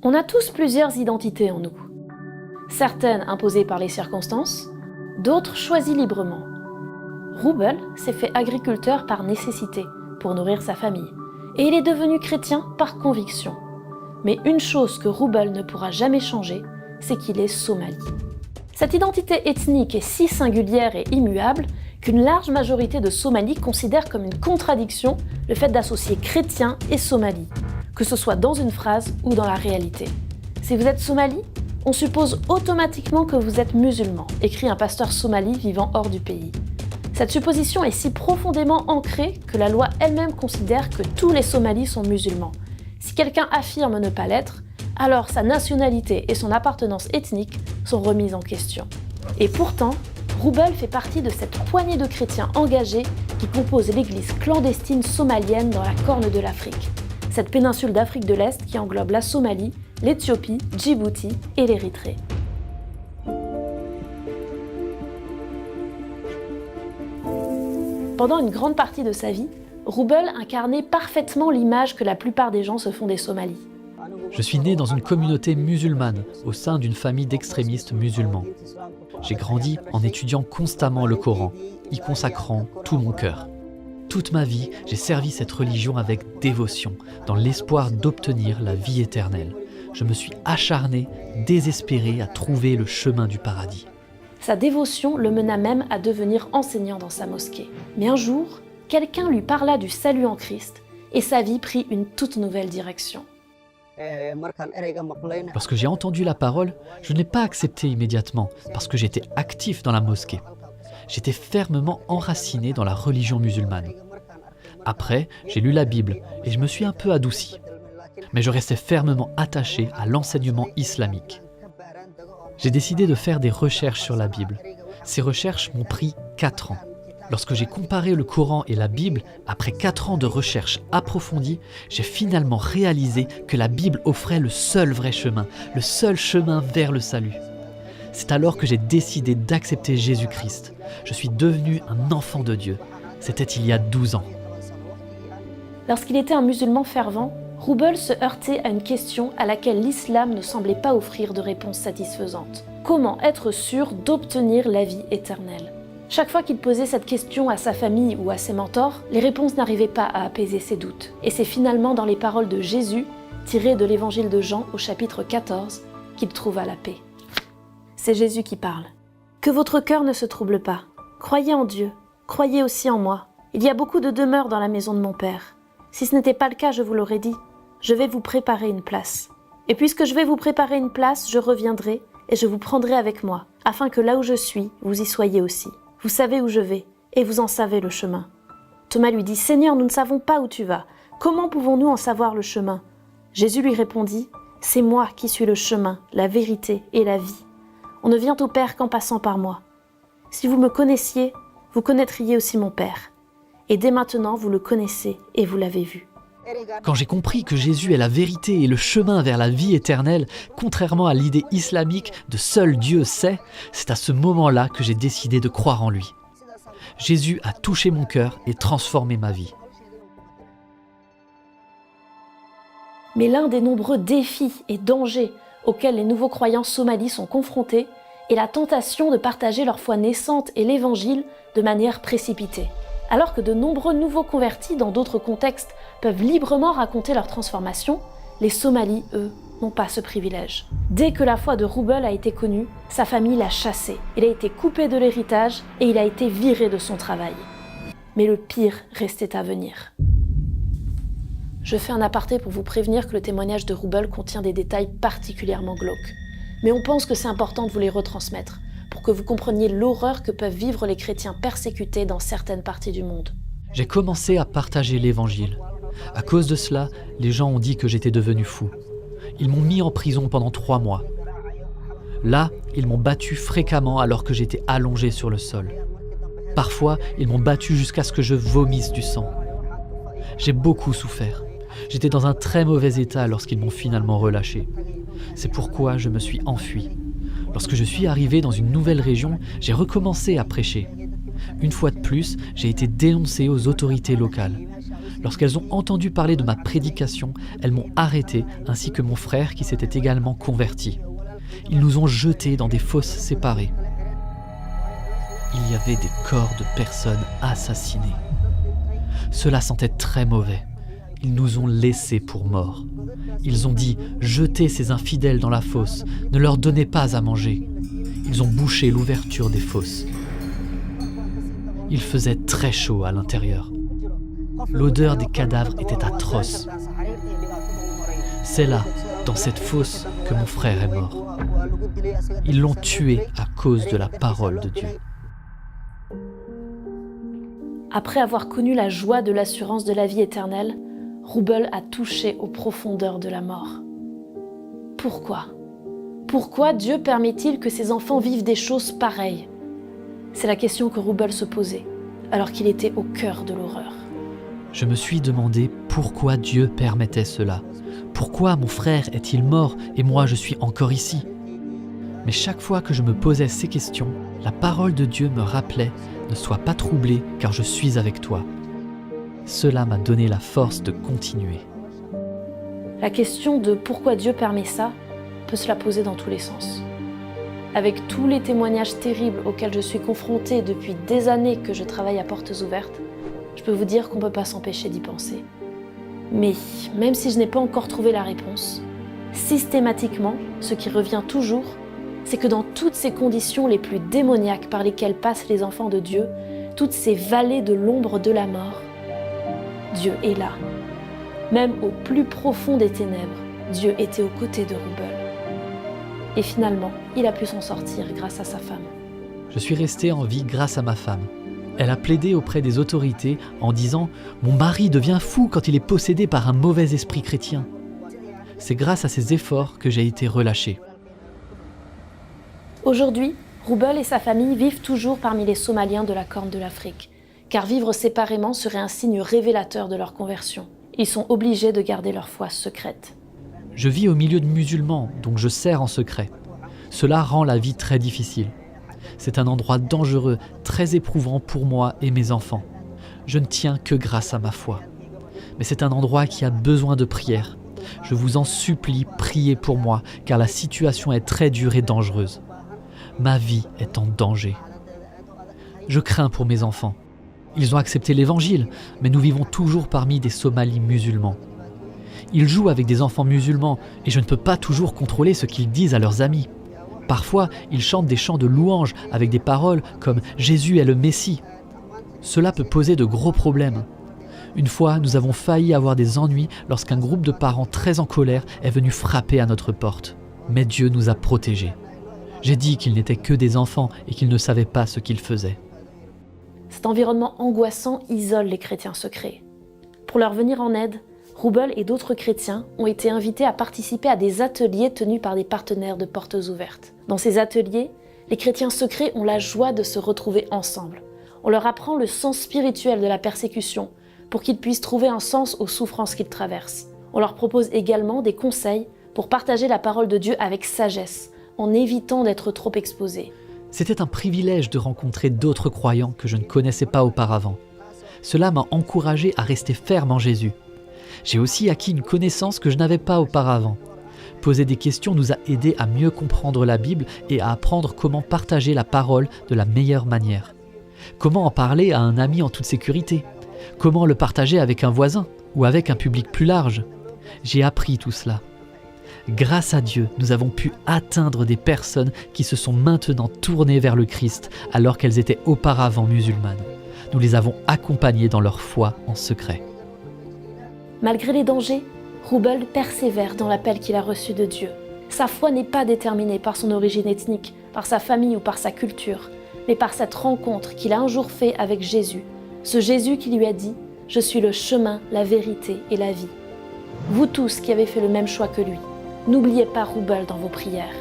On a tous plusieurs identités en nous. Certaines imposées par les circonstances, d'autres choisies librement. Roubel s'est fait agriculteur par nécessité, pour nourrir sa famille, et il est devenu chrétien par conviction. Mais une chose que Roubel ne pourra jamais changer, c'est qu'il est somali. Cette identité ethnique est si singulière et immuable qu'une large majorité de Somalis considère comme une contradiction le fait d'associer chrétien et Somali, que ce soit dans une phrase ou dans la réalité. Si vous êtes somali, on suppose automatiquement que vous êtes musulman, écrit un pasteur somali vivant hors du pays. Cette supposition est si profondément ancrée que la loi elle-même considère que tous les Somalis sont musulmans. Si quelqu'un affirme ne pas l'être, alors sa nationalité et son appartenance ethnique sont remises en question. Et pourtant, Roubel fait partie de cette poignée de chrétiens engagés qui composent l'église clandestine somalienne dans la Corne de l'Afrique, cette péninsule d'Afrique de l'Est qui englobe la Somalie, l'Éthiopie, Djibouti et l'Érythrée. Pendant une grande partie de sa vie, Roubel incarnait parfaitement l'image que la plupart des gens se font des Somalis. Je suis né dans une communauté musulmane, au sein d'une famille d'extrémistes musulmans. J'ai grandi en étudiant constamment le Coran, y consacrant tout mon cœur. Toute ma vie, j'ai servi cette religion avec dévotion, dans l'espoir d'obtenir la vie éternelle. Je me suis acharné, désespéré à trouver le chemin du paradis. Sa dévotion le mena même à devenir enseignant dans sa mosquée. Mais un jour, quelqu'un lui parla du salut en Christ et sa vie prit une toute nouvelle direction. Lorsque j'ai entendu la parole, je n'ai pas accepté immédiatement parce que j'étais actif dans la mosquée. J'étais fermement enraciné dans la religion musulmane. Après, j'ai lu la Bible et je me suis un peu adouci. Mais je restais fermement attaché à l'enseignement islamique. J'ai décidé de faire des recherches sur la Bible. Ces recherches m'ont pris 4 ans. Lorsque j'ai comparé le Coran et la Bible, après 4 ans de recherche approfondie, j'ai finalement réalisé que la Bible offrait le seul vrai chemin, le seul chemin vers le salut. C'est alors que j'ai décidé d'accepter Jésus-Christ. Je suis devenu un enfant de Dieu. C'était il y a 12 ans. Lorsqu'il était un musulman fervent, Roubel se heurtait à une question à laquelle l'islam ne semblait pas offrir de réponse satisfaisante. Comment être sûr d'obtenir la vie éternelle ? Chaque fois qu'il posait cette question à sa famille ou à ses mentors, les réponses n'arrivaient pas à apaiser ses doutes. Et c'est finalement dans les paroles de Jésus, tirées de l'évangile de Jean au chapitre 14, qu'il trouva la paix. C'est Jésus qui parle. « Que votre cœur ne se trouble pas. Croyez en Dieu, croyez aussi en moi. Il y a beaucoup de demeures dans la maison de mon Père. Si ce n'était pas le cas, je vous l'aurais dit. Je vais vous préparer une place. Et puisque je vais vous préparer une place, je reviendrai et je vous prendrai avec moi, afin que là où je suis, vous y soyez aussi. Vous savez où je vais, et vous en savez le chemin. » Thomas lui dit « Seigneur, nous ne savons pas où tu vas. Comment pouvons-nous en savoir le chemin ?» Jésus lui répondit « C'est moi qui suis le chemin, la vérité et la vie. On ne vient au Père qu'en passant par moi. Si vous me connaissiez, vous connaîtriez aussi mon Père. Et dès maintenant, vous le connaissez et vous l'avez vu. » Quand j'ai compris que Jésus est la vérité et le chemin vers la vie éternelle, contrairement à l'idée islamique de seul Dieu sait, c'est à ce moment-là que j'ai décidé de croire en lui. Jésus a touché mon cœur et transformé ma vie. Mais l'un des nombreux défis et dangers auxquels les nouveaux croyants somalis sont confrontés est la tentation de partager leur foi naissante et l'Évangile de manière précipitée. Alors que de nombreux nouveaux convertis dans d'autres contextes peuvent librement raconter leur transformation, les Somalis, eux, n'ont pas ce privilège. Dès que la foi de Roubel a été connue, sa famille l'a chassé. Il a été coupé de l'héritage et il a été viré de son travail. Mais le pire restait à venir. Je fais un aparté pour vous prévenir que le témoignage de Roubel contient des détails particulièrement glauques. Mais on pense que c'est important de vous les retransmettre, pour que vous compreniez l'horreur que peuvent vivre les chrétiens persécutés dans certaines parties du monde. J'ai commencé à partager l'Évangile. À cause de cela, les gens ont dit que j'étais devenu fou. Ils m'ont mis en prison pendant 3 mois. Là, ils m'ont battu fréquemment alors que j'étais allongé sur le sol. Parfois, ils m'ont battu jusqu'à ce que je vomisse du sang. J'ai beaucoup souffert. J'étais dans un très mauvais état lorsqu'ils m'ont finalement relâché. C'est pourquoi je me suis enfui. Lorsque je suis arrivé dans une nouvelle région, j'ai recommencé à prêcher. Une fois de plus, j'ai été dénoncé aux autorités locales. Lorsqu'elles ont entendu parler de ma prédication, elles m'ont arrêté, ainsi que mon frère qui s'était également converti. Ils nous ont jetés dans des fosses séparées. Il y avait des corps de personnes assassinées. Cela sentait très mauvais. Ils nous ont laissés pour morts. Ils ont dit « Jetez ces infidèles dans la fosse, ne leur donnez pas à manger ». Ils ont bouché l'ouverture des fosses. Il faisait très chaud à l'intérieur. L'odeur des cadavres était atroce. C'est là, dans cette fosse, que mon frère est mort. Ils l'ont tué à cause de la parole de Dieu. Après avoir connu la joie de l'assurance de la vie éternelle, Roubel a touché aux profondeurs de la mort. Pourquoi ? Pourquoi Dieu permet-il que ses enfants vivent des choses pareilles ? C'est la question que Roubel se posait, alors qu'il était au cœur de l'horreur. Je me suis demandé pourquoi Dieu permettait cela. Pourquoi mon frère est-il mort et moi je suis encore ici ? Mais chaque fois que je me posais ces questions, la parole de Dieu me rappelait « Ne sois pas troublé car je suis avec toi ». Cela m'a donné la force de continuer. La question de pourquoi Dieu permet ça peut se la poser dans tous les sens. Avec tous les témoignages terribles auxquels je suis confrontée depuis des années que je travaille à Portes Ouvertes, je peux vous dire qu'on ne peut pas s'empêcher d'y penser. Mais même si je n'ai pas encore trouvé la réponse, systématiquement, ce qui revient toujours, c'est que dans toutes ces conditions les plus démoniaques par lesquelles passent les enfants de Dieu, toutes ces vallées de l'ombre de la mort, Dieu est là. Même au plus profond des ténèbres, Dieu était aux côtés de Roubel. Et finalement, il a pu s'en sortir grâce à sa femme. Je suis resté en vie grâce à ma femme. Elle a plaidé auprès des autorités en disant « Mon mari devient fou quand il est possédé par un mauvais esprit chrétien ». C'est grâce à ses efforts que j'ai été relâché. Aujourd'hui, Roubel et sa famille vivent toujours parmi les Somaliens de la Corne de l'Afrique, car vivre séparément serait un signe révélateur de leur conversion. Ils sont obligés de garder leur foi secrète. Je vis au milieu de musulmans, donc je sers en secret. Cela rend la vie très difficile. C'est un endroit dangereux, très éprouvant pour moi et mes enfants. Je ne tiens que grâce à ma foi. Mais c'est un endroit qui a besoin de prière. Je vous en supplie, priez pour moi, car la situation est très dure et dangereuse. Ma vie est en danger. Je crains pour mes enfants. Ils ont accepté l'évangile, mais nous vivons toujours parmi des Somalis musulmans. Ils jouent avec des enfants musulmans et je ne peux pas toujours contrôler ce qu'ils disent à leurs amis. Parfois, ils chantent des chants de louanges avec des paroles comme « Jésus est le Messie ». Cela peut poser de gros problèmes. Une fois, nous avons failli avoir des ennuis lorsqu'un groupe de parents très en colère est venu frapper à notre porte. Mais Dieu nous a protégés. J'ai dit qu'ils n'étaient que des enfants et qu'ils ne savaient pas ce qu'ils faisaient. Cet environnement angoissant isole les chrétiens secrets. Pour leur venir en aide, Roubel et d'autres chrétiens ont été invités à participer à des ateliers tenus par des partenaires de Portes Ouvertes. Dans ces ateliers, les chrétiens secrets ont la joie de se retrouver ensemble. On leur apprend le sens spirituel de la persécution pour qu'ils puissent trouver un sens aux souffrances qu'ils traversent. On leur propose également des conseils pour partager la parole de Dieu avec sagesse, en évitant d'être trop exposés. C'était un privilège de rencontrer d'autres croyants que je ne connaissais pas auparavant. Cela m'a encouragé à rester ferme en Jésus. J'ai aussi acquis une connaissance que je n'avais pas auparavant. Poser des questions nous a aidés à mieux comprendre la Bible et à apprendre comment partager la parole de la meilleure manière. Comment en parler à un ami en toute sécurité ? Comment le partager avec un voisin ou avec un public plus large ? J'ai appris tout cela. Grâce à Dieu, nous avons pu atteindre des personnes qui se sont maintenant tournées vers le Christ alors qu'elles étaient auparavant musulmanes. Nous les avons accompagnées dans leur foi en secret. Malgré les dangers, Roubel persévère dans l'appel qu'il a reçu de Dieu. Sa foi n'est pas déterminée par son origine ethnique, par sa famille ou par sa culture, mais par cette rencontre qu'il a un jour faite avec Jésus. Ce Jésus qui lui a dit « Je suis le chemin, la vérité et la vie ». Vous tous qui avez fait le même choix que lui, n'oubliez pas Roubel dans vos prières.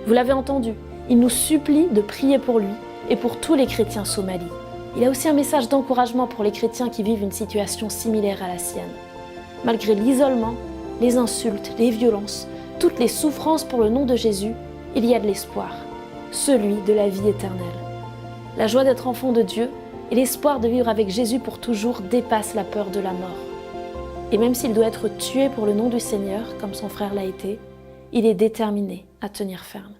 Vous l'avez entendu, il nous supplie de prier pour lui et pour tous les chrétiens somalis. Il a aussi un message d'encouragement pour les chrétiens qui vivent une situation similaire à la sienne. Malgré l'isolement, les insultes, les violences, toutes les souffrances pour le nom de Jésus, il y a de l'espoir, celui de la vie éternelle. La joie d'être enfant de Dieu et l'espoir de vivre avec Jésus pour toujours dépassent la peur de la mort. Et même s'il doit être tué pour le nom du Seigneur, comme son frère l'a été, il est déterminé à tenir ferme.